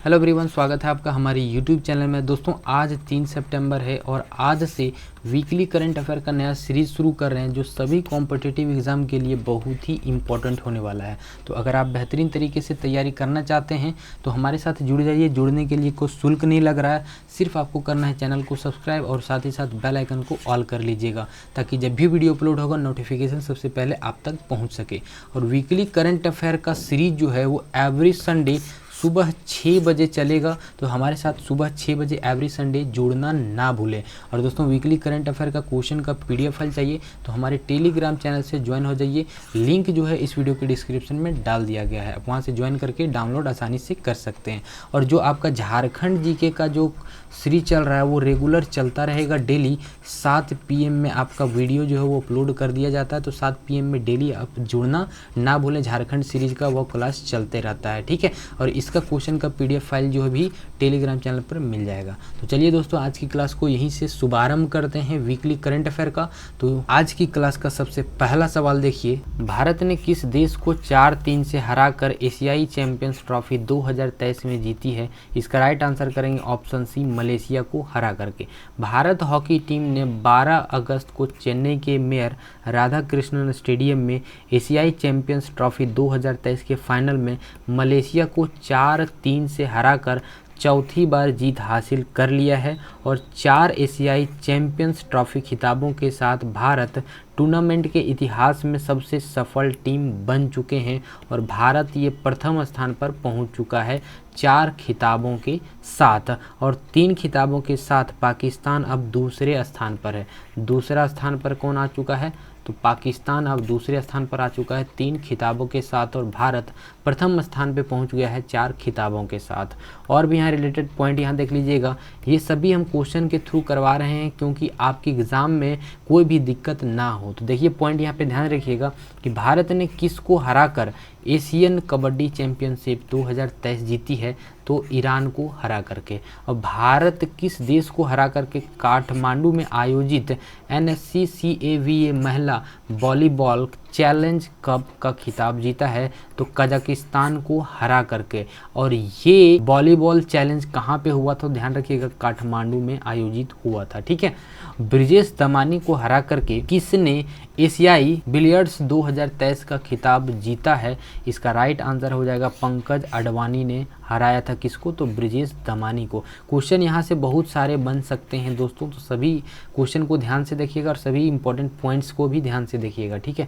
Hello everyone, स्वागत है आपका हमारे यूट्यूब चैनल में। दोस्तों आज 3 सितंबर है और आज से वीकली करंट अफेयर का नया सीरीज़ शुरू कर रहे हैं जो सभी कॉम्पिटिटिव एग्ज़ाम के लिए बहुत ही इंपॉर्टेंट होने वाला है। तो अगर आप बेहतरीन तरीके से तैयारी करना चाहते हैं तो हमारे साथ जुड़ जाइए। जुड़ने के लिए कोई शुल्क नहीं लग रहा है, सिर्फ आपको करना है चैनल को सब्सक्राइब और साथ ही साथ बेल आइकन को ऑल कर लीजिएगा ताकि जब भी वीडियो अपलोड होगा नोटिफिकेशन सबसे पहले आप तक पहुँच सके। और वीकली करंट अफेयर का सीरीज जो है वो एवरी संडे सुबह 6 बजे चलेगा, तो हमारे साथ सुबह 6 बजे एवरी संडे जुड़ना ना भूलें। और दोस्तों वीकली करंट अफेयर का क्वेश्चन का पीडीएफ फाइल चाहिए तो हमारे टेलीग्राम चैनल से ज्वाइन हो जाइए। लिंक जो है इस वीडियो के डिस्क्रिप्शन में डाल दिया गया है, आप वहाँ से ज्वाइन करके डाउनलोड आसानी से कर सकते हैं। और जो आपका झारखंड जीके का जो सीरीज चल रहा है वो रेगुलर चलता रहेगा। डेली 7 PM में आपका वीडियो जो है वो अपलोड कर दिया जाता है, तो 7 PM में डेली आप जुड़ना ना भूलें। झारखंड सीरीज का वो क्लास चलते रहता है, ठीक है। और इसका क्वेश्चन का पीडीएफ फाइल जो है भी टेलीग्राम चैनल पर मिल जाएगा। तो चलिए दोस्तों आज की क्लास को यहीं से शुभारंभ करते हैं वीकली करंट अफेयर का। तो आज की क्लास का सबसे पहला सवाल देखिए, भारत ने किस देश को 4-3 से हराकर एशियाई चैंपियंस ट्रॉफी 2023 में जीती है? इसका राइट आंसर करेंगे ऑप्शन सी, मलेशिया को हरा करके। भारत हॉकी टीम ने 12 अगस्त को चेन्नई के मेयर राधाकृष्णन स्टेडियम में एशियाई चैंपियंस ट्रॉफी 2023 के फाइनल में मलेशिया को 4-3 से हराकर चौथी बार जीत हासिल कर लिया है। और 4 एशियाई चैंपियंस ट्रॉफी खिताबों के साथ भारत टूर्नामेंट के इतिहास में सबसे सफल टीम बन चुके हैं और भारत ये प्रथम स्थान पर पहुंच चुका है 4 खिताबों के साथ। और 3 खिताबों के साथ पाकिस्तान अब दूसरे स्थान पर है। दूसरा स्थान पर कौन आ चुका है? तो पाकिस्तान अब दूसरे स्थान पर आ चुका है 3 खिताबों के साथ और भारत प्रथम स्थान पे पहुंच गया है 4 खिताबों के साथ। और भी यहाँ रिलेटेड पॉइंट यहाँ देख लीजिएगा, ये सभी हम क्वेश्चन के थ्रू करवा रहे हैं क्योंकि आपके एग्ज़ाम में कोई भी दिक्कत ना हो। तो देखिए पॉइंट यहाँ पे ध्यान रखिएगा कि भारत ने किसको हराकर एशियन कबड्डी चैंपियनशिप 2023 जीती है? तो ईरान को हरा करके। और भारत किस देश को हरा करके काठमांडू में आयोजित NSCCAVA महिला वॉलीबॉल चैलेंज कप का खिताब जीता है? तो कजाकिस्तान को हरा करके। और ये वॉलीबॉल चैलेंज कहाँ पे हुआ था? ध्यान रखिएगा, काठमांडू में आयोजित हुआ था, ठीक है। ब्रिजेश दमानी को हरा करके किसने एशियाई बिलियर्ड्स 2023 का खिताब जीता है? इसका राइट आंसर हो जाएगा पंकज अडवाणी ने हराया था किसको? तो ब्रिजेश दमानी को। क्वेश्चन यहाँ से बहुत सारे बन सकते हैं दोस्तों, तो सभी क्वेश्चन को ध्यान से देखिएगा और सभी इंपॉर्टेंट पॉइंट्स को भी ध्यान से देखिएगा, ठीक है।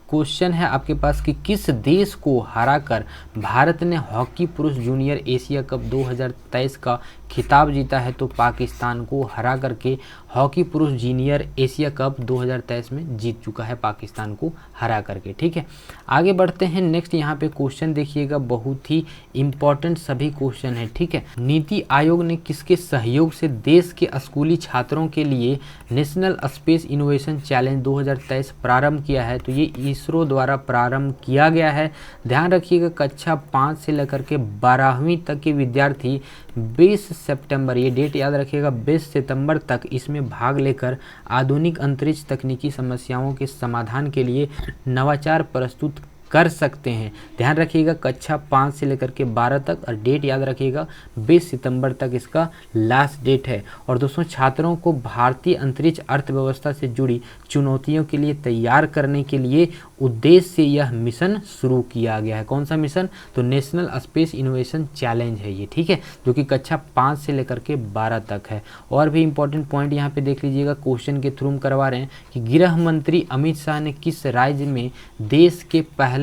क्वेश्चन है आपके पास कि किस देश को हराकर भारत ने हॉकी पुरुष जूनियर एशिया कप 2023 का खिताब जीता है? तो पाकिस्तान को हरा करके हॉकी पुरुष जूनियर एशिया कप 2023 में जीत चुका है, पाकिस्तान को हरा करके, ठीक है। आगे बढ़ते हैं नेक्स्ट, यहाँ पे क्वेश्चन देखिएगा, बहुत ही इंपॉर्टेंट सभी क्वेश्चन है, ठीक है। नीति आयोग ने किसके सहयोग से देश के स्कूली छात्रों के लिए नेशनल स्पेस इनोवेशन चैलेंज 2023 प्रारंभ किया है? तो ये इसरो द्वारा प्रारंभ किया गया है। ध्यान रखिएगा कक्षा 5 से लेकर के 12वीं तक के विद्यार्थी 20 सितंबर, ये डेट याद रखिएगा, 20 सितंबर तक इसमें भाग लेकर आधुनिक अंतरिक्ष तकनीकी समस्याओं के समाधान के लिए नवाचार प्रस्तुत कर सकते हैं। ध्यान रखिएगा कक्षा 5 से लेकर के 12 तक, और डेट याद रखिएगा 20 सितंबर तक इसका लास्ट डेट है। और दोस्तों छात्रों को भारतीय अंतरिक्ष अर्थव्यवस्था से जुड़ी चुनौतियों के लिए तैयार करने के लिए उद्देश्य से यह मिशन शुरू किया गया है। कौन सा मिशन? तो नेशनल स्पेस इनोवेशन चैलेंज है ये, ठीक है, जो कि कक्षा 5 से लेकर के 12 तक है। और भी इंपॉर्टेंट पॉइंट यहाँ पे देख लीजिएगा, क्वेश्चन के थ्रू करवा रहे हैं कि गृह मंत्री अमित शाह ने किस राज्य में देश के पहले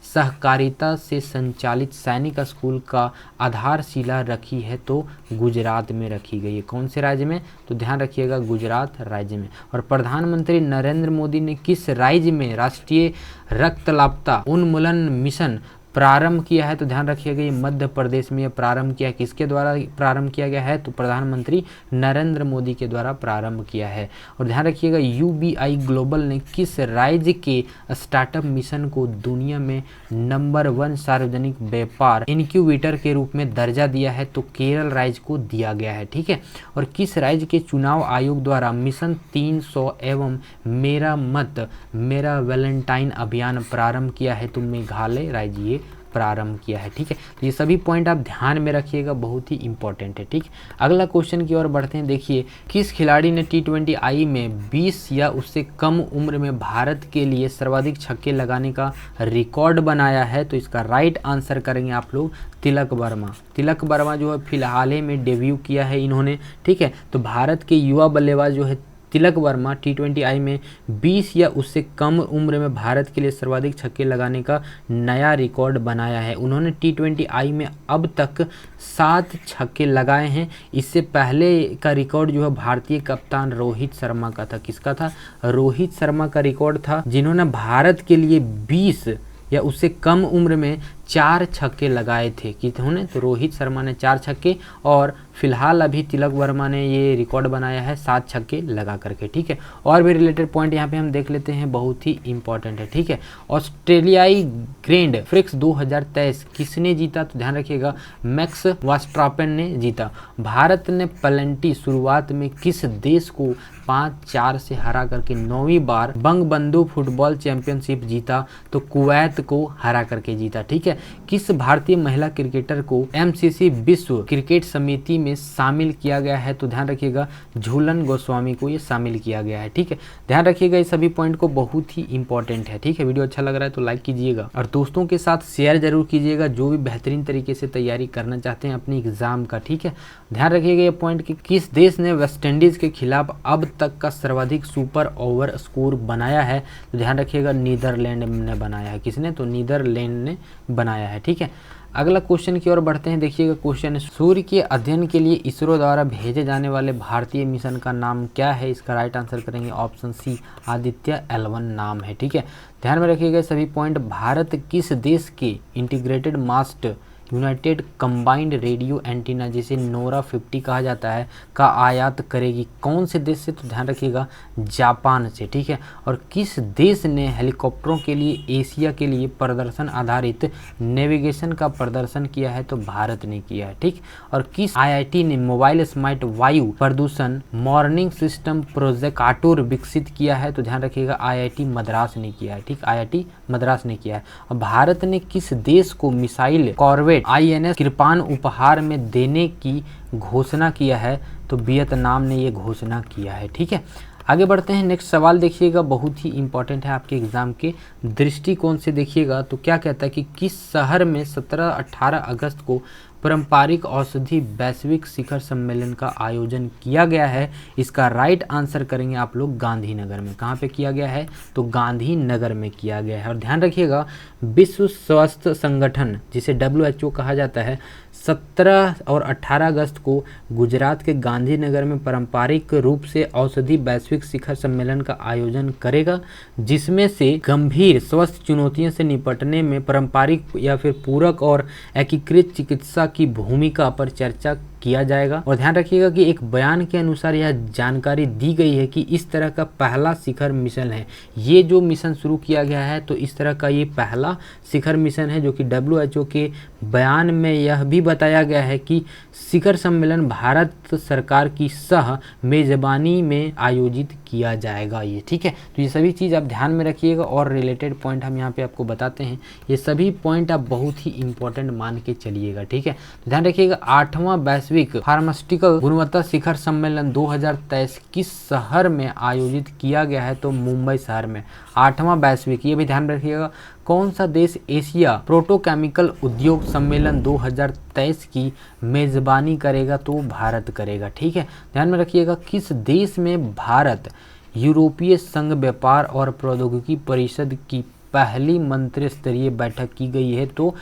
सहकारिता से संचालित सैनिक स्कूल का आधारशिला रखी है? तो गुजरात में रखी गई है। कौन से राज्य में? तो ध्यान रखिएगा गुजरात राज्य में। और प्रधानमंत्री नरेंद्र मोदी ने किस राज्य में राष्ट्रीय रक्तलापता उन्मूलन मिशन प्रारंभ किया है? तो ध्यान रखिएगा ये मध्य प्रदेश में प्रारंभ किया है। किसके द्वारा प्रारंभ किया गया है? तो प्रधानमंत्री नरेंद्र मोदी के द्वारा प्रारंभ किया है। और ध्यान रखिएगा UBI ग्लोबल ने किस राज्य के स्टार्टअप मिशन को दुनिया में नंबर 1 सार्वजनिक व्यापार इनक्यूबेटर के रूप में दर्जा दिया है? तो केरल राज्य को दिया गया है, ठीक है। और किस राज्य के चुनाव आयोग द्वारा मिशन 300 एवं मेरा मत मेरा वैलेंटाइन अभियान प्रारंभ किया है? तो मेघालय राज्य प्रारंभ किया है। ठीक है, तो ये सभी पॉइंट आप ध्यान में रखिएगा, बहुत ही इंपॉर्टेंट है। ठीक, अगला क्वेश्चन की ओर बढ़ते हैं। देखिए, किस खिलाड़ी ने T20I में 20 या उससे कम उम्र में भारत के लिए सर्वाधिक छक्के लगाने का रिकॉर्ड बनाया है? तो इसका राइट आंसर करेंगे आप लोग तिलक वर्मा। तिलक वर्मा जो है फिलहाल ही में डेब्यू किया है इन्होंने। ठीक है, तो भारत के युवा बल्लेबाज जो है तिलक वर्मा T20I में 20 या उससे कम उम्र में भारत के लिए सर्वाधिक छक्के लगाने का नया रिकॉर्ड बनाया है। उन्होंने T20I में अब तक 7 छक्के लगाए हैं। इससे पहले का रिकॉर्ड जो है भारतीय कप्तान रोहित शर्मा का था। किसका था? रोहित शर्मा का रिकॉर्ड था, जिन्होंने भारत के लिए 20 या उससे कम उम्र में 4 छक्के लगाए थे। किन्होंने? तो रोहित शर्मा ने 4 छक्के, और फिलहाल अभी तिलक वर्मा ने ये रिकॉर्ड बनाया है 7 छक्के लगा करके। ठीक है, और भी रिलेटेड पॉइंट यहाँ पे हम देख लेते हैं, बहुत ही इंपॉर्टेंट है। ठीक है, ऑस्ट्रेलियाई ग्रैंड प्रिक्स 2023 किसने जीता? तो ध्यान रखिएगा, मैक्स वर्स्टापेन ने जीता। भारत ने पलंटी शुरुआत में किस देश को 5-4 से हरा करके 9वीं बार बंगबंधु फुटबॉल चैंपियनशिप जीता? तो कुवैत को हरा करके जीता। ठीक है, किस भारतीय महिला क्रिकेटर को MCC विश्व क्रिकेट समिति में शामिल किया गया है? तो ध्यान रखिएगा, झूलन गोस्वामी को ये शामिल किया गया है। ठीक है, ध्यान रखिएगा, इस सभी पॉइंट को बहुत ही इंपॉर्टेंट है। ठीक है, वीडियो अच्छा लग रहा है तो लाइक कीजिएगा और दोस्तों के साथ शेयर जरूर कीजिएगा, जो भी बेहतरीन तरीके से तैयारी करना चाहते हैं अपनी एग्जाम का। ठीक है, ध्यान रखिएगा ये पॉइंट कि किस देश ने वेस्टइंडीज के खिलाफ अब तक का सर्वाधिक सुपर ओवर स्कोर बनाया है? तो ध्यान रखिएगा, नीदरलैंड ने बनाया है। किसने? तो नीदरलैंड ने बनाया है। ठीक है, अगला क्वेश्चन की ओर बढ़ते हैं। देखिएगा, क्वेश्चन है, सूर्य के अध्ययन के लिए इसरो द्वारा भेजे जाने वाले भारतीय मिशन का नाम क्या है? इसका राइट आंसर करेंगे ऑप्शन सी, आदित्य L1 नाम है। ठीक है, ध्यान में रखिएगा सभी पॉइंट। भारत किस देश के इंटीग्रेटेड मास्ट यूनाइटेड कंबाइंड रेडियो एंटीना, जिसे नोरा 50 कहा जाता है, का आयात करेगी? कौन से देश से? तो ध्यान रखिएगा, जापान से। ठीक है, और किस देश ने हेलीकॉप्टरों के लिए एशिया के लिए प्रदर्शन आधारित नेविगेशन का प्रदर्शन किया है? तो भारत ने किया है। ठीक, और किस IIT ने मोबाइल स्मार्ट वायु प्रदूषण मॉर्निंग सिस्टम प्रोजेक्ट काटोर विकसित किया है? तो ध्यान रखिएगा, IIT मद्रास ने किया है। ठीक, IIT मद्रास ने किया है। और भारत ने किस देश को मिसाइल कॉर्वेट INS कृपान उपहार में देने की घोषणा किया है? तो वियतनाम ने ये घोषणा किया है। ठीक है, आगे बढ़ते हैं। नेक्स्ट सवाल देखिएगा, बहुत ही इंपॉर्टेंट है आपके एग्जाम के दृष्टिकोण से। देखिएगा, तो क्या कहता है कि किस शहर में 17-18 अगस्त को पारंपरिक औषधि वैश्विक शिखर सम्मेलन का आयोजन किया गया है? इसका राइट आंसर करेंगे आप लोग गांधीनगर में। कहाँ पे किया गया है? तो गांधीनगर में किया गया है। और ध्यान रखिएगा, विश्व स्वास्थ्य संगठन, जिसे WHO कहा जाता है, 17 और 18 अगस्त को गुजरात के गांधीनगर में पारंपरिक रूप से औषधि वैश्विक शिखर सम्मेलन का आयोजन करेगा, जिसमें से गंभीर स्वास्थ्य चुनौतियों से निपटने में पारंपरिक या फिर पूरक और एकीकृत चिकित्सा की भूमिका पर चर्चा किया जाएगा। और ध्यान रखिएगा कि एक बयान के अनुसार यह जानकारी दी गई है कि इस तरह का पहला शिखर मिशन है। ये जो मिशन शुरू किया गया है, तो इस तरह का ये पहला शिखर मिशन है, जो कि WHO के बयान में यह भी बताया गया है कि शिखर सम्मेलन भारत सरकार की सह मेजबानी में आयोजित किया जाएगा ये। ठीक है, तो ये सभी चीज़ आप ध्यान में रखिएगा, और रिलेटेड पॉइंट हम यहाँ पे आपको बताते हैं। ये सभी पॉइंट आप बहुत ही इंपॉर्टेंट मान के चलिएगा। ठीक है, तो ध्यान रखिएगा, 8वां वैश्विक फार्मास्यूटिकल गुणवत्ता शिखर सम्मेलन 2023 किस शहर में आयोजित किया गया है? तो मुंबई शहर में 8वां वैश्विक, ये भी ध्यान रखिएगा। कौन सा देश एशिया प्रोटोकेमिकल उद्योग सम्मेलन 2023 की मेजबानी करेगा? तो भारत करेगा। ठीक है, ध्यान में रखिएगा, किस देश में भारत यूरोपीय संघ व्यापार और प्रौद्योगिकी परिषद की पहली मंत्री स्तरीय बैठक की गई है? तो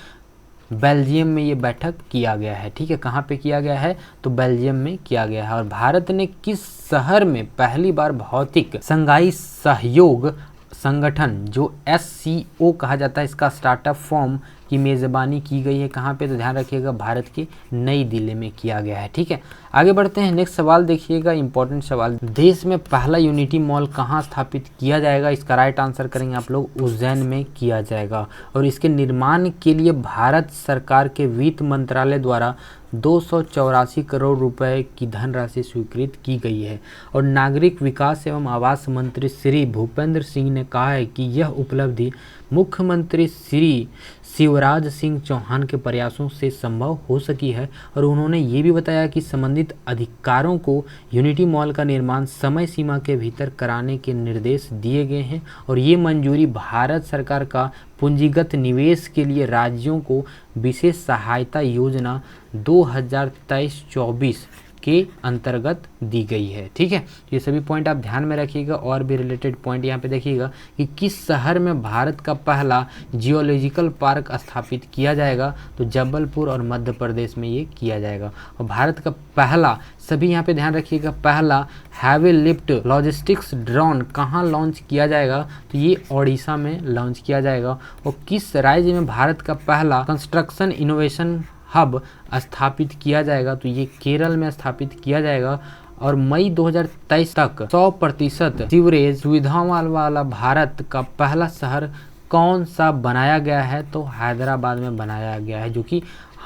बेल्जियम में ये बैठक किया गया है। ठीक है, कहाँ पे किया गया है? तो बेल्जियम में किया गया है। और भारत ने किस शहर में पहली बार भौतिक संघाई सहयोग संगठन, जो SCO कहा जाता है, इसका स्टार्टअप फॉर्म की मेज़बानी की गई है? कहाँ पे? तो ध्यान रखिएगा, भारत की नई दिल्ली में किया गया है। ठीक है, आगे बढ़ते हैं। नेक्स्ट सवाल देखिएगा, इंपॉर्टेंट सवाल। देश में पहला यूनिटी मॉल कहाँ स्थापित किया जाएगा? इसका राइट आंसर करेंगे आप लोग, उज्जैन में किया जाएगा। और इसके निर्माण के लिए भारत सरकार के वित्त मंत्रालय द्वारा 284 करोड़ रुपए की धनराशि स्वीकृत की गई है। और नागरिक विकास एवं आवास मंत्री श्री भूपेंद्र सिंह ने कहा है कि यह उपलब्धि मुख्यमंत्री श्री शिवराज सिंह चौहान के प्रयासों से संभव हो सकी है। और उन्होंने ये भी बताया कि संबंधित अधिकारों को यूनिटी मॉल का निर्माण समय सीमा के भीतर कराने के निर्देश दिए गए हैं और ये मंजूरी भारत सरकार का पूंजीगत निवेश के लिए राज्यों को विशेष सहायता योजना 2023-24 के अंतर्गत दी गई है। ठीक है, ये सभी पॉइंट आप ध्यान में रखिएगा। और भी रिलेटेड पॉइंट यहाँ पे देखिएगा कि किस शहर में भारत का पहला जियोलॉजिकल पार्क स्थापित किया जाएगा, तो जबलपुर और मध्य प्रदेश में ये किया जाएगा। और भारत का पहला, सभी यहाँ पे ध्यान रखिएगा, पहला हैवी लिफ्ट लॉजिस्टिक्स ड्रोन कहाँ लॉन्च किया जाएगा, तो ये ओडिशा में लॉन्च किया जाएगा। और किस राज्य में भारत का पहला कंस्ट्रक्शन इनोवेशन हब स्थापित किया जाएगा, तो ये केरल में स्थापित किया जाएगा। और मई 2023 तक 100% सीवरेज सुविधाओं वाला भारत का पहला शहर कौन सा बनाया गया है, तो हैदराबाद में बनाया गया है, जो कि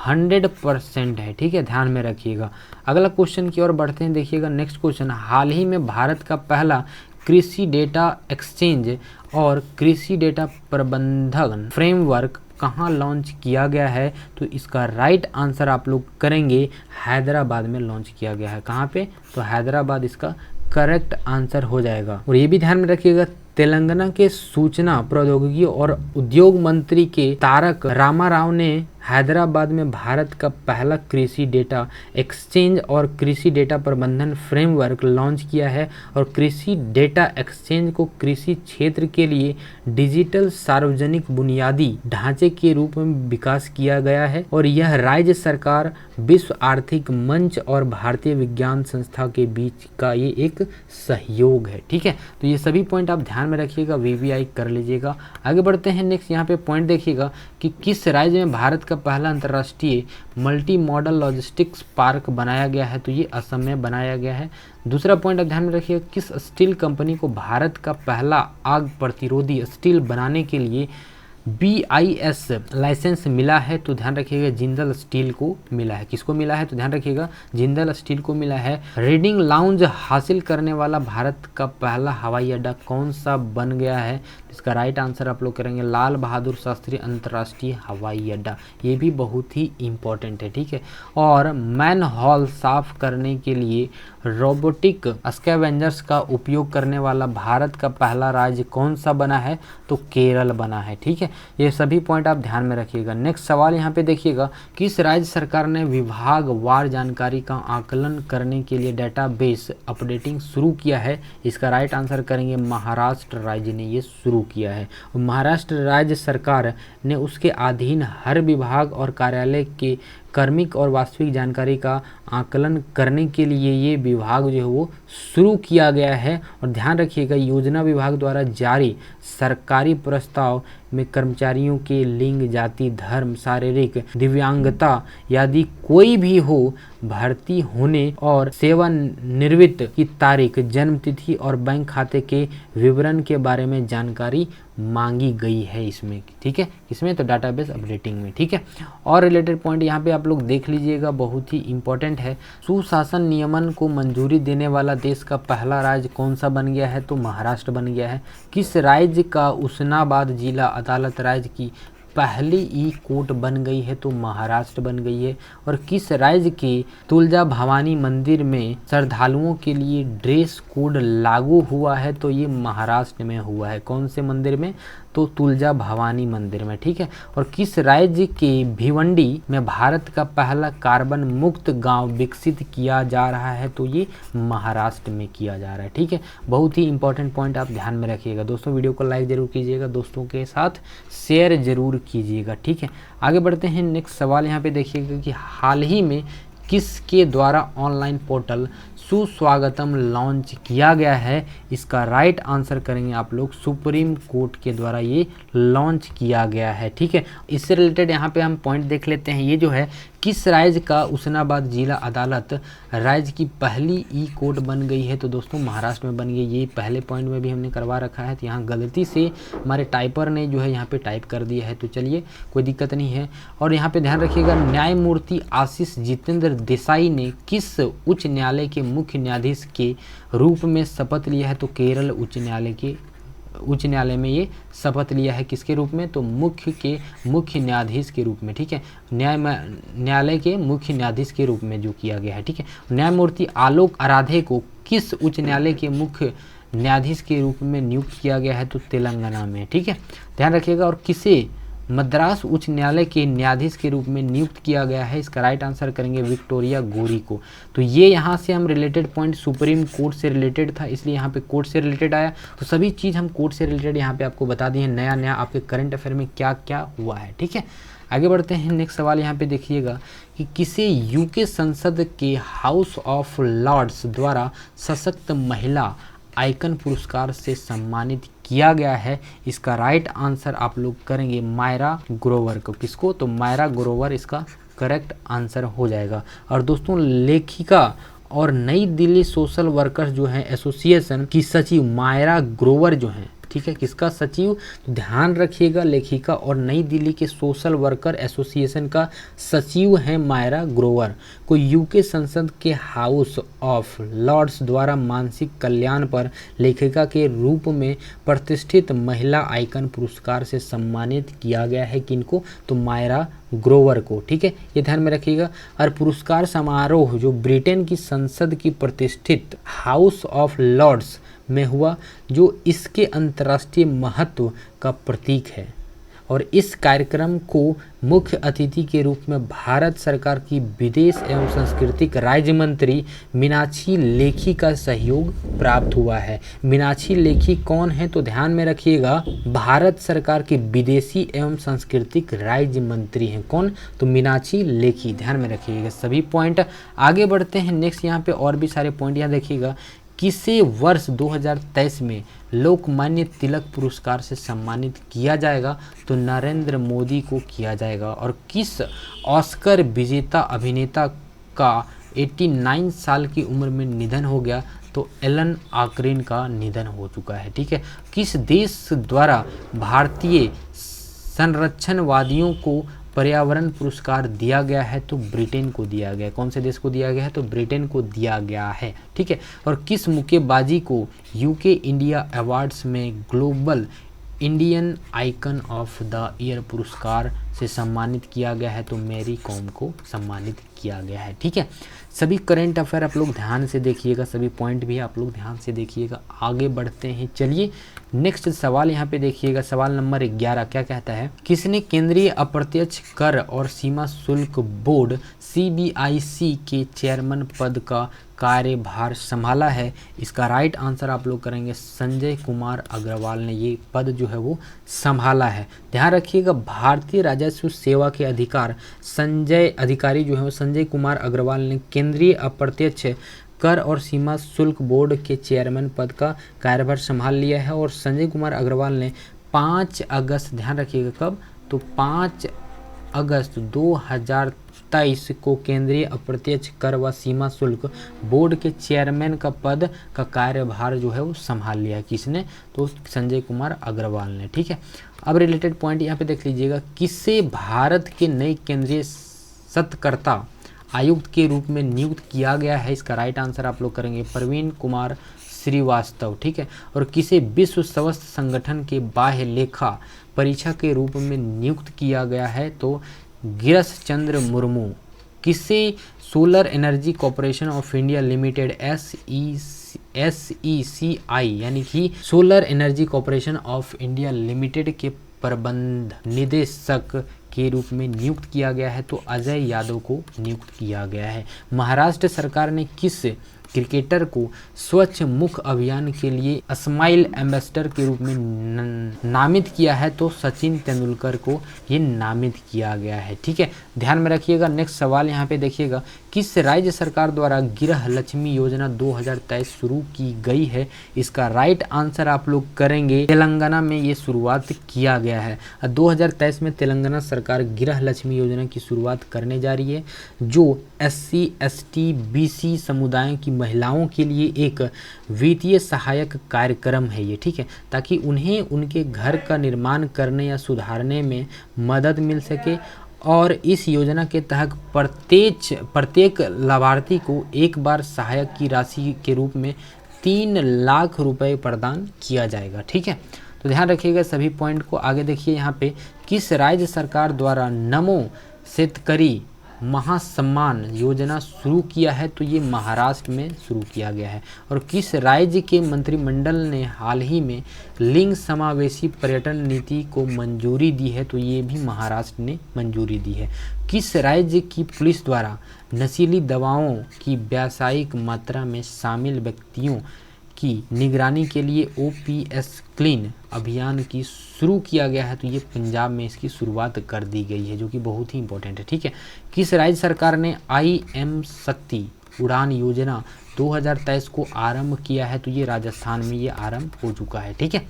100% है। ठीक है, ध्यान में रखिएगा। अगला क्वेश्चन की ओर बढ़ते हैं, देखिएगा नेक्स्ट क्वेश्चन, हाल ही में भारत का पहला कृषि डेटा एक्सचेंज और कृषि डेटा प्रबंधन फ्रेमवर्क कहाँ लॉन्च किया गया है, तो इसका राइट आंसर आप लोग करेंगे हैदराबाद में लॉन्च किया गया है। कहाँ पे, तो हैदराबाद इसका करेक्ट आंसर हो जाएगा। और ये भी ध्यान में रखिएगा, तेलंगाना के सूचना प्रौद्योगिकी और उद्योग मंत्री के तारक रामाराव ने हैदराबाद में भारत का पहला कृषि डेटा एक्सचेंज और कृषि डेटा प्रबंधन फ्रेमवर्क लॉन्च किया है। और कृषि डेटा एक्सचेंज को कृषि क्षेत्र के लिए डिजिटल सार्वजनिक बुनियादी ढांचे के रूप में विकास किया गया है। और यह राज्य सरकार, विश्व आर्थिक मंच और भारतीय विज्ञान संस्था के बीच का ये एक सहयोग है। ठीक है, तो ये सभी पॉइंट आप ध्यान में रखिएगा, वीवीआई कर लीजिएगा। आगे बढ़ते हैं, नेक्स्ट यहाँ पे पॉइंट देखिएगा कि किस राज्य में भारत का पहला अंतर्राष्ट्रीय मल्टी मॉडल लॉजिस्टिक्स पार्क बनाया गया है, तो ये असम में बनाया गया है। दूसरा पॉइंट आप ध्यान में रखिएगा, किस स्टील कंपनी को भारत का पहला आग प्रतिरोधी स्टील बनाने के लिए BIS लाइसेंस मिला है, तो ध्यान रखिएगा जिंदल स्टील को मिला है। किसको मिला है, तो ध्यान रखिएगा जिंदल स्टील को मिला है। रीडिंग लाउंज हासिल करने वाला भारत का पहला हवाई अड्डा कौन सा बन गया है, इसका राइट आंसर आप लोग करेंगे लाल बहादुर शास्त्री अंतर्राष्ट्रीय हवाई अड्डा। ये भी बहुत ही इंपॉर्टेंट है। ठीक है, और मैन हॉल साफ करने के लिए रोबोटिक स्कैवेंजर्स का उपयोग करने वाला भारत का पहला राज्य कौन सा बना है, तो केरल बना है। ठीक है, ये सभी पॉइंट आप ध्यान में रखिएगा। नेक्स्ट सवाल यहाँ पे देखिएगा, किस राज्य सरकार ने विभागवार जानकारी का आकलन करने के लिए डेटाबेस अपडेटिंग शुरू किया है, इसका राइट आंसर करेंगे महाराष्ट्र राज्य ने ये शुरू किया है। महाराष्ट्र राज्य सरकार ने उसके अधीन हर विभाग और कार्यालय के कर्मिक और वास्तविक जानकारी का आकलन करने के लिए ये विभाग जो है वो शुरू किया गया है। और ध्यान रखिएगा, योजना विभाग द्वारा जारी सरकारी प्रस्ताव में कर्मचारियों के लिंग, जाति, धर्म, शारीरिक दिव्यांगता यदि कोई भी हो, भर्ती होने और सेवानिवृत्त की तारीख, जन्म तिथि और बैंक खाते के विवरण के बारे में जानकारी मांगी गई है इसमें। ठीक है, इसमें तो डाटाबेस अपडेटिंग में। ठीक है, और रिलेटेड पॉइंट यहाँ पे आप लोग देख लीजिएगा, बहुत ही इंपॉर्टेंट है। सुशासन नियमन को मंजूरी देने वाला देश का पहला राज्य कौन सा बन गया है, तो महाराष्ट्र बन गया है। किस राज्य का उस्मानाबाद जिला अदालत राज्य की पहली ई कोर्ट बन गई है, तो महाराष्ट्र बन गई है। और किस राज्य के तुलजा भवानी मंदिर में श्रद्धालुओं के लिए ड्रेस कोड लागू हुआ है, तो ये महाराष्ट्र में हुआ है। कौन से मंदिर में, तो तुलजा भवानी मंदिर में। ठीक है, और किस राज्य के भिवंडी में भारत का पहला कार्बन मुक्त गांव विकसित किया जा रहा है, तो ये महाराष्ट्र में किया जा रहा है। ठीक है, बहुत ही इंपॉर्टेंट पॉइंट आप ध्यान में रखिएगा। दोस्तों वीडियो को लाइक जरूर कीजिएगा, दोस्तों के साथ शेयर जरूर कीजिएगा। ठीक है, आगे बढ़ते हैं। नेक्स्ट सवाल यहाँ पे देखिएगा कि हाल ही में किसके द्वारा ऑनलाइन पोर्टल सुस्वागतम लॉन्च किया गया है, इसका राइट आंसर करेंगे आप लोग सुप्रीम कोर्ट के द्वारा ये लॉन्च किया गया है। ठीक है, इससे रिलेटेड यहाँ पे हम पॉइंट देख लेते हैं। ये जो है किस राज्य का उस्मानाबाद जिला अदालत राज्य की पहली ई कोर्ट बन गई है, तो दोस्तों महाराष्ट्र में बन गई। ये पहले पॉइंट में भी हमने करवा रखा है, तो यहाँ गलती से हमारे टाइपर ने जो है यहाँ पे टाइप कर दिया है, तो चलिए कोई दिक्कत नहीं है। और यहाँ पे ध्यान रखिएगा, न्यायमूर्ति आशीष जितेंद्र देसाई ने किस उच्च न्यायालय के मुख्य न्यायाधीश के रूप में शपथ लिया है, तो केरल उच्च न्यायालय के उच्च न्यायालय में ये शपथ लिया है। किसके रूप में? तो मुख्य न्यायाधीश के रूप में, ठीक है, न्यायालय के मुख्य न्यायाधीश के रूप में जो किया गया है, ठीक है। न्यायमूर्ति आलोक आराधे को किस उच्च न्यायालय के मुख्य न्यायाधीश के रूप में नियुक्त किया गया है? तो तेलंगाना में, ठीक है, ध्यान रखिएगा। और किसे मद्रास उच्च न्यायालय के न्यायाधीश के रूप में नियुक्त किया गया है? इसका राइट आंसर करेंगे विक्टोरिया गोरी को। तो ये यहाँ से हम रिलेटेड पॉइंट सुप्रीम कोर्ट से रिलेटेड था, इसलिए यहाँ पे कोर्ट से रिलेटेड आया। तो सभी चीज़ हम कोर्ट से रिलेटेड यहाँ पे आपको बता दिए, नया आपके करंट अफेयर में क्या क्या हुआ है, ठीक है। आगे बढ़ते हैं। नेक्स्ट सवाल यहाँ पे देखिएगा कि किसे यूके संसद के हाउस ऑफ लॉर्ड्स द्वारा सशक्त महिला आइकन पुरस्कार से सम्मानित किया गया है? इसका राइट आंसर आप लोग करेंगे मायरा ग्रोवर को। किसको? तो मायरा ग्रोवर इसका करेक्ट आंसर हो जाएगा। और दोस्तों, लेखिका और नई दिल्ली सोशल वर्कर्स जो है एसोसिएशन की सचिव मायरा ग्रोवर जो हैं, ठीक है, किसका सचिव? तो ध्यान रखिएगा, लेखिका और नई दिल्ली के सोशल वर्कर एसोसिएशन का सचिव है मायरा ग्रोवर, को यूके संसद के हाउस ऑफ लॉर्ड्स द्वारा मानसिक कल्याण पर लेखिका के रूप में प्रतिष्ठित महिला आइकन पुरस्कार से सम्मानित किया गया है। किनको? तो मायरा ग्रोवर को, ठीक है, ये ध्यान में रखिएगा। और पुरस्कार समारोह जो ब्रिटेन की संसद की प्रतिष्ठित हाउस ऑफ लॉर्ड्स में हुआ, जो इसके अंतर्राष्ट्रीय महत्व का प्रतीक है। और इस कार्यक्रम को मुख्य अतिथि के रूप में भारत सरकार की विदेश एवं सांस्कृतिक राज्य मंत्री मीनाक्षी लेखी का सहयोग प्राप्त हुआ है। मीनाक्षी लेखी कौन है? तो ध्यान में रखिएगा, भारत सरकार के विदेशी एवं सांस्कृतिक राज्य मंत्री हैं। कौन? तो मीनाक्षी लेखी, ध्यान में रखिएगा सभी पॉइंट। आगे बढ़ते हैं। नेक्स्ट यहाँ पे और भी सारे पॉइंट यहाँ देखिएगा। किसे वर्ष 2023 में लोकमान्य तिलक पुरस्कार से सम्मानित किया जाएगा? तो नरेंद्र मोदी को किया जाएगा। और किस ऑस्कर विजेता अभिनेता का 89 साल की उम्र में निधन हो गया? तो एलन आर्किन का निधन हो चुका है, ठीक है। किस देश द्वारा भारतीय संरक्षणवादियों को पर्यावरण पुरस्कार दिया गया है? तो ब्रिटेन को दिया गया है। कौन से देश को दिया गया है? तो ब्रिटेन को दिया गया है, ठीक है। और किस मुक्केबाजी को यूके इंडिया अवार्ड्स में global Indian icon of the year पुरस्कार से सम्मानित किया गया है? तो मैरी कॉम को सम्मानित किया गया है, ठीक है। सभी करंट अफेयर आप लोग ध्यान से देखिएगा, सभी पॉइंट भी आप लोग ध्यान से देखिएगा। आगे बढ़ते हैं, चलिए नेक्स्ट सवाल यहाँ पे देखिएगा। सवाल नंबर 11 क्या कहता है? किसने केंद्रीय अप्रत्यक्ष कर और सीमा शुल्क बोर्ड CBIC के चेयरमैन पद का कार्यभार संभाला है? इसका राइट आंसर आप लोग करेंगे संजय कुमार अग्रवाल ने ये पद जो है वो संभाला है। ध्यान रखिएगा, भारतीय राजस्व सेवा के अधिकारी जो है वो संजय कुमार अग्रवाल ने केंद्रीय अप्रत्यक्ष कर और सीमा शुल्क बोर्ड के चेयरमैन पद का कार्यभार संभाल लिया है। और संजय कुमार अग्रवाल ने 5 अगस्त, ध्यान रखिएगा कब? तो 5 अगस्त 2023 को केंद्रीय अप्रत्यक्ष कर व सीमा शुल्क बोर्ड के चेयरमैन का पद का कार्यभार जो है वो संभाल लिया है। किसने? तो संजय कुमार अग्रवाल ने, ठीक है। अब रिलेटेड पॉइंट यहाँ पे देख लीजिएगा। किसे भारत के नए केंद्रीय सत्कर्ता आयुक्त के रूप में नियुक्त किया गया है? इसका राइट आंसर आप लोग करेंगे प्रवीण कुमार श्रीवास्तव, ठीक है। और किसे विश्व स्वास्थ्य संगठन के बाह्य लेखा परीक्षा के रूप में नियुक्त किया गया है? तो गिरश चंद्र मुर्मू। किसे solar energy corporation of India limited SECI यानी कि solar energy corporation of India limited के प्रबंध निदेशक के रूप में नियुक्त किया गया है? तो अजय यादव को नियुक्त किया गया है। महाराष्ट्र सरकार ने किस क्रिकेटर को स्वच्छ मुख अभियान के लिए स्माइल एम्बेसडर के रूप में नामित किया है? तो सचिन तेंदुलकर को ये नामित किया गया है, ठीक है। ध्यान में रखिएगा। नेक्स्ट सवाल यहाँ पे देखिएगा। किस राज्य सरकार द्वारा गृह लक्ष्मी योजना 2023 शुरू की गई है? इसका राइट आंसर आप लोग करेंगे तेलंगाना में ये शुरुआत किया गया है। 2023 में तेलंगाना सरकार गृह लक्ष्मी योजना की शुरुआत करने जा रही है, जो SC ST BC समुदायों की महिलाओं के लिए एक वित्तीय सहायक कार्यक्रम है ये, ठीक है, ताकि उन्हें उनके घर का निर्माण करने या सुधारने में मदद मिल सके। और इस योजना के तहत प्रत्येक लाभार्थी को एक बार सहायक की राशि के रूप में 3 लाख रुपए प्रदान किया जाएगा, ठीक है। तो ध्यान रखिएगा सभी पॉइंट को। आगे देखिए यहाँ पे, किस राज्य सरकार द्वारा नमो शेतकरी महासम्मान योजना शुरू किया है? तो ये महाराष्ट्र में शुरू किया गया है। और किस राज्य के मंत्रिमंडल ने हाल ही में लिंग समावेशी पर्यटन नीति को मंजूरी दी है? तो ये भी महाराष्ट्र ने मंजूरी दी है। किस राज्य की पुलिस द्वारा नशीली दवाओं की व्यावसायिक मात्रा में शामिल व्यक्तियों की निगरानी के लिए OPS क्लीन अभियान की शुरू किया गया है? तो ये पंजाब में इसकी शुरुआत कर दी गई है, जो कि बहुत ही इंपॉर्टेंट है। ठीक है, किस राज्य सरकार ने IM शक्ति उड़ान योजना 2023 को आरंभ किया है? तो ये राजस्थान में ये आरंभ हो चुका है। ठीक है,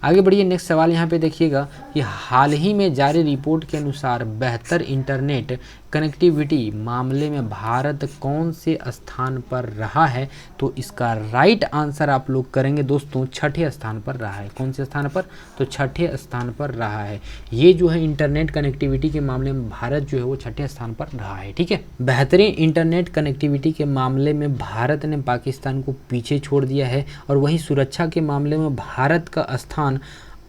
आगे बढ़िए। नेक्स्ट सवाल यहाँ पे देखिएगा कि हाल ही में जारी रिपोर्ट के अनुसार बेहतर इंटरनेट कनेक्टिविटी मामले में भारत कौन से स्थान पर रहा है? तो इसका राइट आंसर आप लोग करेंगे दोस्तों, छठे स्थान पर रहा है। कौन से स्थान पर? तो छठे स्थान पर रहा है। ये जो है इंटरनेट कनेक्टिविटी के मामले में भारत जो है वो छठे स्थान पर रहा है। ठीक है, बेहतरीन इंटरनेट कनेक्टिविटी के मामले में भारत ने पाकिस्तान को पीछे छोड़ दिया है। और वहीं सुरक्षा के मामले में भारत का स्थान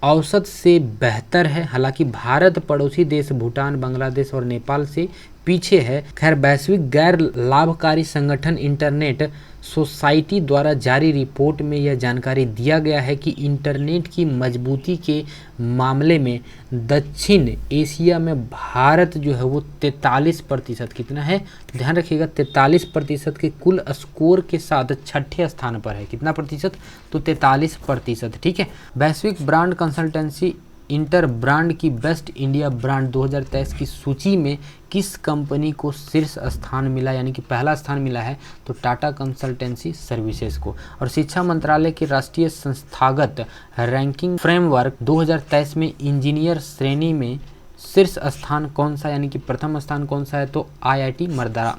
औसत से बेहतर है। हालांकि भारत पड़ोसी देश भूटान, बांग्लादेश और नेपाल से पीछे है। खैर, वैश्विक गैर लाभकारी संगठन इंटरनेट सोसाइटी द्वारा जारी रिपोर्ट में यह जानकारी दिया गया है कि इंटरनेट की मजबूती के मामले में दक्षिण एशिया में भारत जो है वो 43% कितना है? ध्यान रखिएगा, 43% के कुल स्कोर के साथ छठे स्थान पर है। कितना प्रतिशत? तो 43%। ठीक है, वैश्विक ब्रांड कंसल्टेंसी इंटर ब्रांड की बेस्ट इंडिया ब्रांड 2023 की सूची में किस कंपनी को शीर्ष स्थान मिला, यानी कि पहला स्थान मिला है? तो टाटा कंसल्टेंसी सर्विसेज को। और शिक्षा मंत्रालय के राष्ट्रीय संस्थागत रैंकिंग फ्रेमवर्क 2023 में इंजीनियर श्रेणी में शीर्ष स्थान कौन सा, यानी कि प्रथम स्थान कौन सा है? तो IIT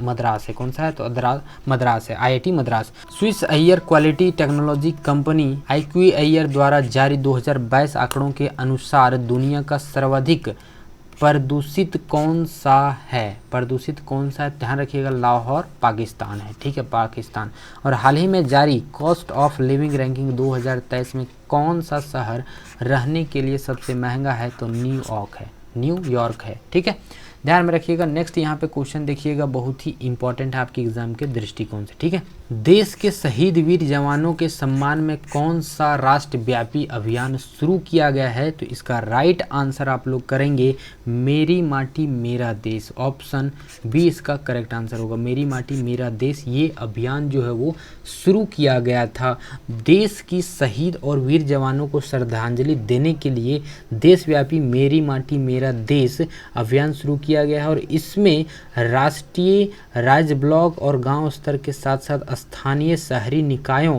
मद्रास है। कौन सा है? तो मद्रास है, IIT Madras. Swiss air quality technology company IQ air द्वारा जारी 2022 आंकड़ों के अनुसार दुनिया का सर्वाधिक प्रदूषित कौन सा है? प्रदूषित कौन सा है? ध्यान रखिएगा, लाहौर पाकिस्तान है। ठीक है, पाकिस्तान। और हाल ही में जारी कॉस्ट ऑफ लिविंग रैंकिंग 2023 में कौन सा शहर रहने के लिए सबसे महंगा है? तो न्यूयॉर्क है। ठीक है, ध्यान में रखिएगा। नेक्स्ट यहाँ पे क्वेश्चन देखिएगा, बहुत ही इंपॉर्टेंट है आपके एग्जाम के दृष्टिकोण से। ठीक है, देश के शहीद वीर जवानों के सम्मान में कौन सा राष्ट्रव्यापी अभियान शुरू किया गया है? तो इसका राइट आंसर आप लोग करेंगे मेरी माटी मेरा देश। ऑप्शन बी इसका करेक्ट आंसर होगा, मेरी माटी मेरा देश। ये अभियान जो है वो शुरू किया गया था। देश की शहीद और वीर जवानों को श्रद्धांजलि देने के लिए देशव्यापी मेरी माटी मेरा देश अभियान शुरू किया गया है। और इसमें राष्ट्रीय, राज्य, ब्लॉक और गांव स्तर के साथ साथ स्थानीय शहरी निकायों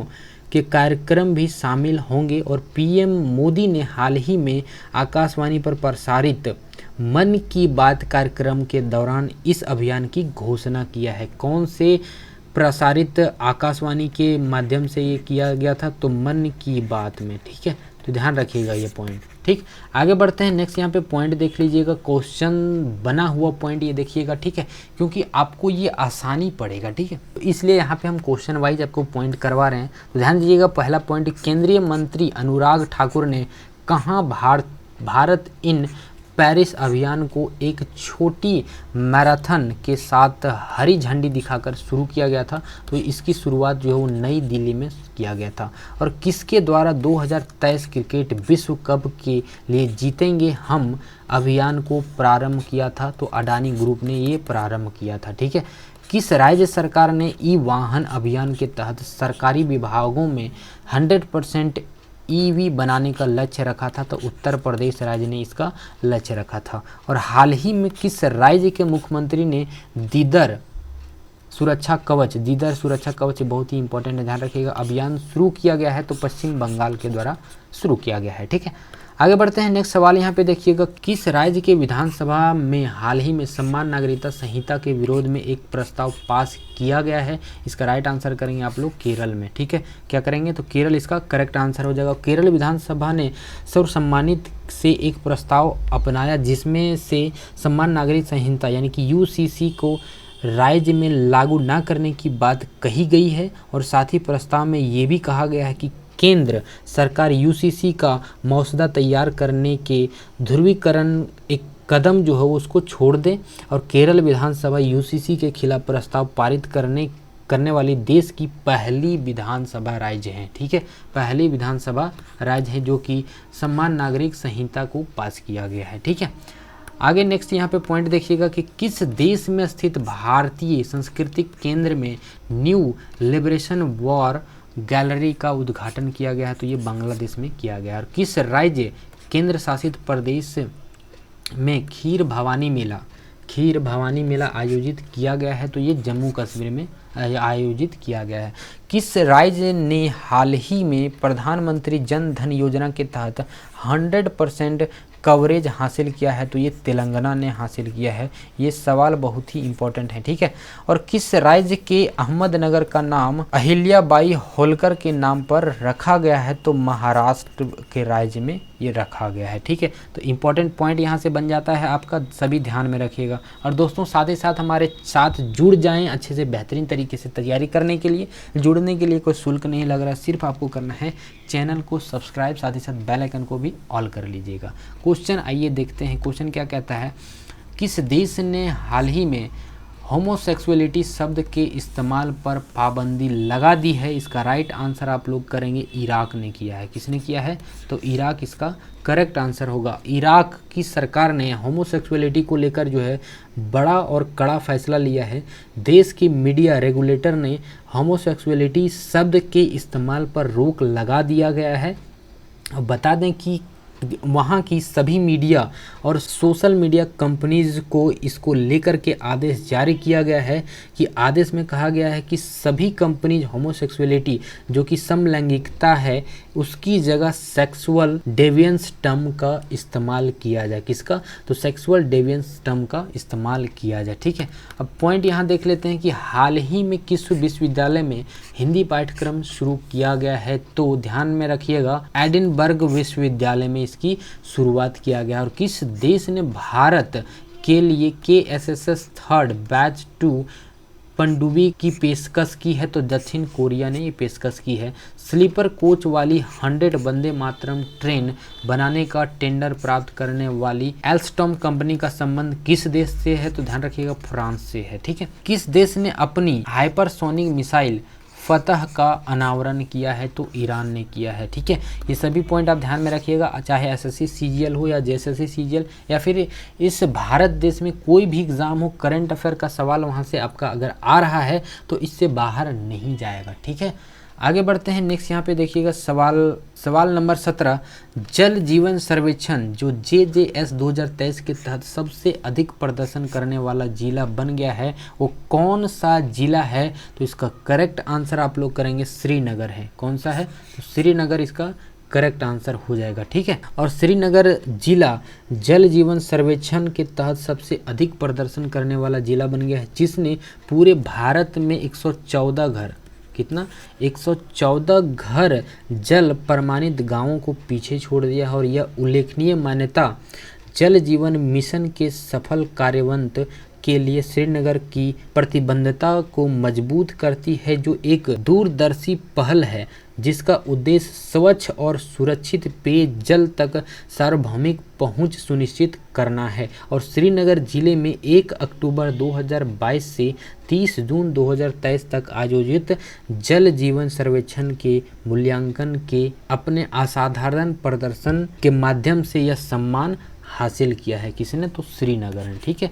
के कार्यक्रम भी शामिल होंगे। और PM मोदी ने हाल ही में आकाशवाणी पर प्रसारित मन की बात कार्यक्रम के दौरान इस अभियान की घोषणा किया है। कौन से प्रसारित आकाशवाणी के माध्यम से ये किया गया था? तो मन की बात में। ठीक है, तो ध्यान रखिएगा ये पॉइंट। ठीक, आगे बढ़ते हैं। नेक्स्ट यहाँ पे पॉइंट देख लीजिएगा, क्वेश्चन बना हुआ पॉइंट ये देखिएगा। ठीक है, क्योंकि आपको ये आसानी पड़ेगा। ठीक है, तो इसलिए यहाँ पे हम क्वेश्चन वाइज आपको पॉइंट करवा रहे हैं। तो ध्यान दीजिएगा, पहला पॉइंट, केंद्रीय मंत्री अनुराग ठाकुर ने कहाँ भारत इन पेरिस अभियान को एक छोटी मैराथन के साथ हरी झंडी दिखाकर शुरू किया गया था? तो इसकी शुरुआत जो है वो नई दिल्ली में किया गया था। और किसके द्वारा 2023 क्रिकेट विश्व कप के लिए जीतेंगे हम अभियान को प्रारंभ किया था? तो अडानी ग्रुप ने ये प्रारंभ किया था। ठीक है, किस राज्य सरकार ने ई वाहन अभियान के तहत सरकारी विभागों में 100% EV बनाने का लक्ष्य रखा था? तो उत्तर प्रदेश राज्य ने इसका लक्ष्य रखा था। और हाल ही में किस राज्य के मुख्यमंत्री ने दीदर सुरक्षा कवच बहुत ही इंपॉर्टेंट है, ध्यान रखिएगा, अभियान शुरू किया गया है? तो पश्चिम बंगाल के द्वारा शुरू किया गया है। ठीक है, आगे बढ़ते हैं। नेक्स्ट सवाल यहाँ पे देखिएगा, किस राज्य के विधानसभा में हाल ही में समान नागरिकता संहिता के विरोध में एक प्रस्ताव पास किया गया है? इसका राइट आंसर करेंगे आप लोग केरल में। ठीक है, क्या करेंगे? तो केरल इसका करेक्ट आंसर हो जाएगा। केरल विधानसभा ने सर्वसम्मति से एक प्रस्ताव अपनाया जिसमें से समान नागरिक संहिता यानी कि UCC को राज्य में लागू न करने की बात कही गई है। और साथ ही प्रस्ताव में ये भी कहा गया है कि केंद्र सरकार यूसीसी का मसौदा तैयार करने के ध्रुवीकरण एक कदम जो है उसको छोड़ दे और केरल विधानसभा यूसीसी के खिलाफ प्रस्ताव पारित करने वाली देश की पहली विधानसभा राज्य है। ठीक है, पहली विधानसभा राज्य है जो कि समान नागरिक संहिता को पास किया गया है। ठीक है, आगे नेक्स्ट यहाँ पे पॉइंट देखिएगा कि किस देश में स्थित भारतीय सांस्कृतिक केंद्र में न्यू लिबरेशन वॉर गैलरी का उद्घाटन किया गया है, तो ये बांग्लादेश में किया गया है। और किस राज्य केंद्र शासित प्रदेश में खीर भवानी मेला आयोजित किया गया है, तो ये जम्मू कश्मीर में आयोजित किया गया है। किस राज्य ने हाल ही में प्रधानमंत्री जन धन योजना के तहत 100% कवरेज हासिल किया है, तो ये तेलंगाना ने हासिल किया है। ये सवाल बहुत ही इम्पोर्टेंट है। ठीक है, और किस राज्य के अहमदनगर का नाम अहिल्याबाई होलकर के नाम पर रखा गया है, तो महाराष्ट्र के राज्य में ये रखा गया है। ठीक है, तो इम्पोर्टेंट पॉइंट यहाँ से बन जाता है आपका, सभी ध्यान में रखिएगा। और दोस्तों साथ ही साथ हमारे साथ जुड़ जाएं अच्छे से बेहतरीन तरीके से तैयारी करने के लिए। जुड़ने के लिए कोई शुल्क नहीं लग रहा, सिर्फ आपको करना है चैनल को सब्सक्राइब, साथ ही साथ बेल आइकन को भी ऑल कर लीजिएगा। क्वेश्चन आइए देखते हैं, क्वेश्चन क्या कहता है, किस देश ने हाल ही में होमोसेक्सुअलिटी शब्द के इस्तेमाल पर पाबंदी लगा दी है? इसका राइट आंसर आप लोग करेंगे इराक ने किया है। किसने किया है? तो इराक इसका करेक्ट आंसर होगा। इराक की सरकार ने होमोसेक्सुअलिटी को लेकर जो है बड़ा और कड़ा फैसला लिया है। देश की मीडिया रेगुलेटर ने होमोसेक्सुअलिटी शब्द के इस्तेमाल पर रोक लगा दिया गया है। बता दें कि वहाँ की सभी मीडिया और सोशल मीडिया कंपनीज को इसको लेकर के आदेश जारी किया गया है कि आदेश में कहा गया है कि सभी कंपनीज होमोसेक्सुअलिटी जो कि समलैंगिकता है उसकी जगह सेक्सुअल डेविएंस टर्म का इस्तेमाल किया जाए। किसका? तो सेक्सुअल डेविएंस टर्म का इस्तेमाल किया जाए। ठीक है, अब पॉइंट यहाँ देख लेते हैं कि हाल ही में किस विश्वविद्यालय में हिंदी पाठ्यक्रम शुरू किया गया है, तो ध्यान में रखिएगा एडिनबर्ग विश्वविद्यालय में इसकी शुरुआत किया गया। और किस देश ने भारत के लिए KSS 3rd बैच 2 पनडुब्बी की पेशकश की है? तो दक्षिण कोरिया ने ये पेशकश की है। स्लीपर कोच वाली 100 वंदे मातरम ट्रेन बनाने का टेंडर प्राप्त करने वाली एल्स्टॉम कंपनी का संबंध किस देश से है? तो ध्यान रखिएगा फ्रांस से है। ठीक है, किस देश ने अपनी हाइपरसोनिक मिसाइल फतह का अनावरण किया है? तो ईरान ने किया है। ठीक है, ये सभी पॉइंट आप ध्यान में रखिएगा, चाहे SSC CGL हो या JSSC CGL या फिर इस भारत देश में कोई भी एग्ज़ाम हो, करंट अफेयर का सवाल वहाँ से आपका अगर आ रहा है तो इससे बाहर नहीं जाएगा। ठीक है, आगे बढ़ते हैं। नेक्स्ट यहाँ पे देखिएगा सवाल नंबर 17, जल जीवन सर्वेक्षण जो JJS 2023 के तहत सबसे अधिक प्रदर्शन करने वाला जिला बन गया है, वो कौन सा जिला है? तो इसका करेक्ट आंसर आप लोग करेंगे श्रीनगर है। कौन सा है? तो श्रीनगर इसका करेक्ट आंसर हो जाएगा। ठीक है, और श्रीनगर जिला जल जीवन सर्वेक्षण के तहत सबसे अधिक प्रदर्शन करने वाला जिला बन गया है, जिसने पूरे भारत में 114 घर, कितना? 114 घर जल प्रमाणित गांवों को पीछे छोड़ दिया है। और यह उल्लेखनीय मान्यता जल जीवन मिशन के सफल कार्यान्वयन के लिए श्रीनगर की प्रतिबद्धता को मजबूत करती है, जो एक दूरदर्शी पहल है जिसका उद्देश्य स्वच्छ और सुरक्षित पेयजल तक सार्वभौमिक पहुंच सुनिश्चित करना है। और श्रीनगर जिले में 1 अक्टूबर 2022 से 30 जून 2023 तक आयोजित जल जीवन सर्वेक्षण के मूल्यांकन के अपने असाधारण प्रदर्शन के माध्यम से यह सम्मान हासिल किया है। किसने? तो श्रीनगर ने। ठीक है,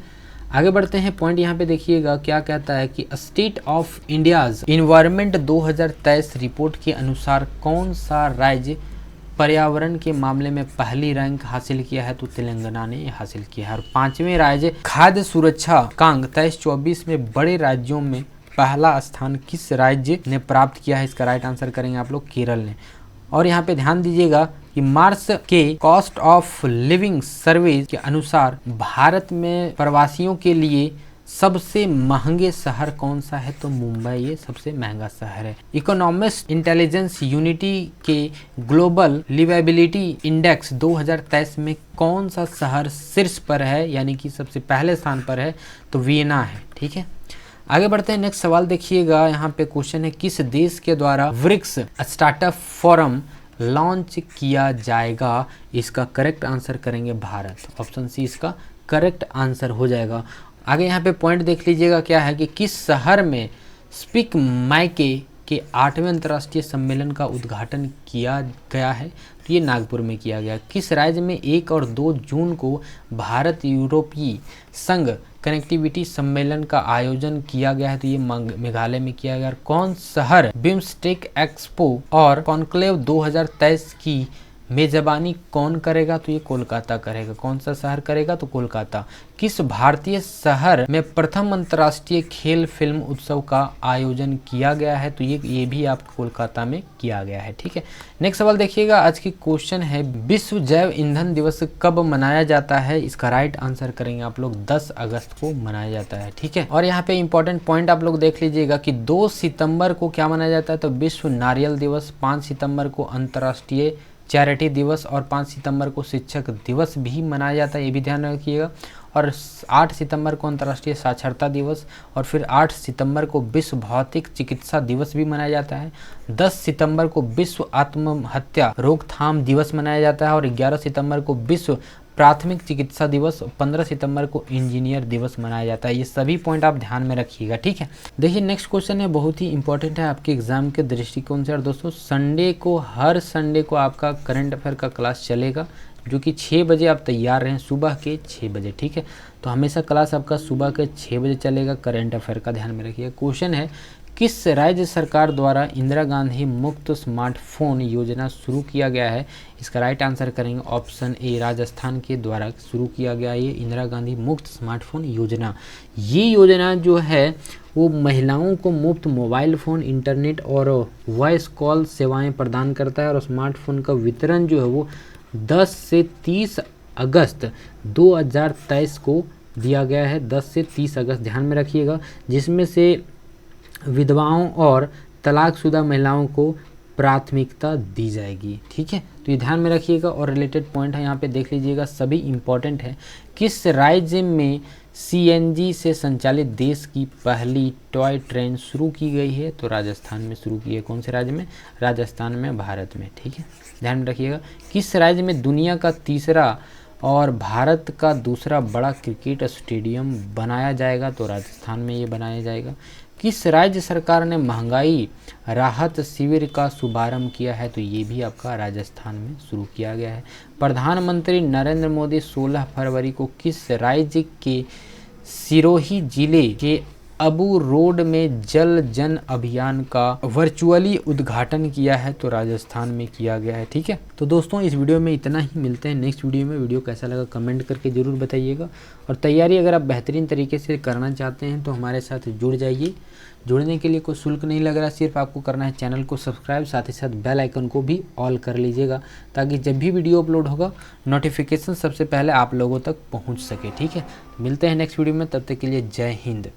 आगे बढ़ते हैं। पॉइंट यहाँ पे देखिएगा क्या कहता है कि state of India's environment 2023 report के अनुसार कौन सा राज्य पर्यावरण के मामले में पहली रैंक हासिल किया है? तो तेलंगाना ने हासिल किया है। और 5वें राज्य खाद्य सुरक्षा सूचकांक 23-24 में बड़े राज्यों में पहला स्थान किस राज्य ने प्राप्त किया है? इसका राइट आंसर करेंगे आप लोग केरल ने। और यहाँ पे ध्यान दीजिएगा कि मार्च के कॉस्ट ऑफ लिविंग सर्वे के अनुसार भारत में प्रवासियों के लिए सबसे महंगे शहर कौन सा है? तो मुंबई ये सबसे महंगा शहर है। इकोनॉमिस्ट इंटेलिजेंस यूनिटी के ग्लोबल लिवेबिलिटी इंडेक्स 2023 में कौन सा शहर शीर्ष पर है, यानी कि सबसे पहले स्थान पर है? तो वियना है। ठीक है, आगे बढ़ते हैं, नेक्स्ट सवाल देखिएगा। यहाँ पे क्वेश्चन है, किस देश के द्वारा ब्रिक्स स्टार्टअप फोरम लॉन्च किया जाएगा? इसका करेक्ट आंसर करेंगे भारत। ऑप्शन सी इसका करेक्ट आंसर हो जाएगा। आगे यहाँ पे पॉइंट देख लीजिएगा, क्या है कि किस शहर में स्पीक माइके के 8वें अंतर्राष्ट्रीय सम्मेलन का उद्घाटन किया गया है? तो ये नागपुर में किया गया। किस राज्य में 1 और 2 जून को भारत यूरोपीय संघ कनेक्टिविटी सम्मेलन का आयोजन किया गया है? तो ये मेघालय में किया गया। कौन शहर बिम्स्टेक एक्सपो और कॉन्क्लेव 2023 की मेजबानी कौन करेगा? तो ये कोलकाता करेगा। कौन सा शहर करेगा? तो कोलकाता। किस भारतीय शहर में प्रथम अंतर्राष्ट्रीय खेल फिल्म उत्सव का आयोजन किया गया है? तो ये भी आपको कोलकाता में किया गया है। ठीक है, नेक्स्ट सवाल देखिएगा। आज की क्वेश्चन है, विश्व जैव ईंधन दिवस कब मनाया जाता है? इसका राइट आंसर करेंगे आप लोग 10 अगस्त को मनाया जाता है। ठीक है, और यहाँ पे इंपॉर्टेंट पॉइंट आप लोग देख लीजिएगा कि 2 सितंबर को क्या मनाया जाता है? तो विश्व नारियल दिवस, 5 सितंबर को अंतर्राष्ट्रीय चैरिटी दिवस और 5 सितंबर को शिक्षक दिवस भी मनाया जाता है, ये भी ध्यान रखिएगा। और 8 सितंबर को अंतर्राष्ट्रीय साक्षरता दिवस और फिर 8 सितंबर को विश्व भौतिक चिकित्सा दिवस भी मनाया जाता है। 10 सितंबर को विश्व आत्महत्या रोकथाम दिवस मनाया जाता है और 11 सितंबर को विश्व प्राथमिक चिकित्सा दिवस, 15 सितंबर को इंजीनियर दिवस मनाया जाता है। ये सभी पॉइंट आप ध्यान में रखिएगा। ठीक है, देखिए नेक्स्ट क्वेश्चन है, बहुत ही इंपॉर्टेंट है आपके एग्जाम के दृष्टिकोण से। और दोस्तों संडे को, हर संडे को आपका करंट अफेयर का क्लास चलेगा, जो कि 6 बजे आप तैयार रहें, सुबह के 6 बजे। ठीक है, तो हमेशा क्लास आपका सुबह के 6 बजे चलेगा, करंट अफेयर का ध्यान में रखिएगा। क्वेश्चन है, किस राज्य सरकार द्वारा इंदिरा गांधी मुफ्त स्मार्टफोन योजना शुरू किया गया है? इसका राइट आंसर करेंगे ऑप्शन ए, राजस्थान के द्वारा शुरू किया गया ये इंदिरा गांधी मुफ्त स्मार्टफोन योजना। ये योजना जो है वो महिलाओं को मुफ्त मोबाइल फ़ोन, इंटरनेट और वॉइस कॉल सेवाएं प्रदान करता है। और स्मार्टफोन का वितरण जो है वो 10 से 30 अगस्त 2023 को दिया गया है। 10 से 30 अगस्त ध्यान में रखिएगा, जिसमें से विधवाओं और तलाकशुदा महिलाओं को प्राथमिकता दी जाएगी। ठीक है, तो ये ध्यान में रखिएगा। और रिलेटेड पॉइंट है यहाँ पे देख लीजिएगा, सभी इंपॉर्टेंट है। किस राज्य में सीएनजी से संचालित देश की पहली टॉय ट्रेन शुरू की गई है? तो राजस्थान में शुरू की है। कौन से राज्य में? राजस्थान में, भारत में। ठीक है, ध्यान में रखिएगा। किस राज्य में दुनिया का तीसरा और भारत का दूसरा बड़ा क्रिकेट स्टेडियम बनाया जाएगा? तो राजस्थान में ये बनाया जाएगा। किस राज्य सरकार ने महंगाई राहत शिविर का शुभारंभ किया है? तो ये भी आपका राजस्थान में शुरू किया गया है। प्रधानमंत्री नरेंद्र मोदी 16 फरवरी को किस राज्य के सिरोही जिले के अबू रोड में जल जन अभियान का वर्चुअली उद्घाटन किया है? तो राजस्थान में किया गया है। ठीक है, तो दोस्तों इस वीडियो में इतना ही, मिलते हैं नेक्स्ट वीडियो में। वीडियो कैसा लगा कमेंट करके ज़रूर बताइएगा। और तैयारी अगर आप बेहतरीन तरीके से करना चाहते हैं तो हमारे साथ जुड़ जाइए। जुड़ने के लिए कोई शुल्क नहीं लग रहा, सिर्फ आपको करना है चैनल को सब्सक्राइब, साथ ही साथ बेल आइकन को भी ऑल कर लीजिएगा, ताकि जब भी वीडियो अपलोड होगा नोटिफिकेशन सबसे पहले आप लोगों तक पहुंच सके। ठीक है, मिलते हैं नेक्स्ट वीडियो में, तब तक के लिए जय हिंद।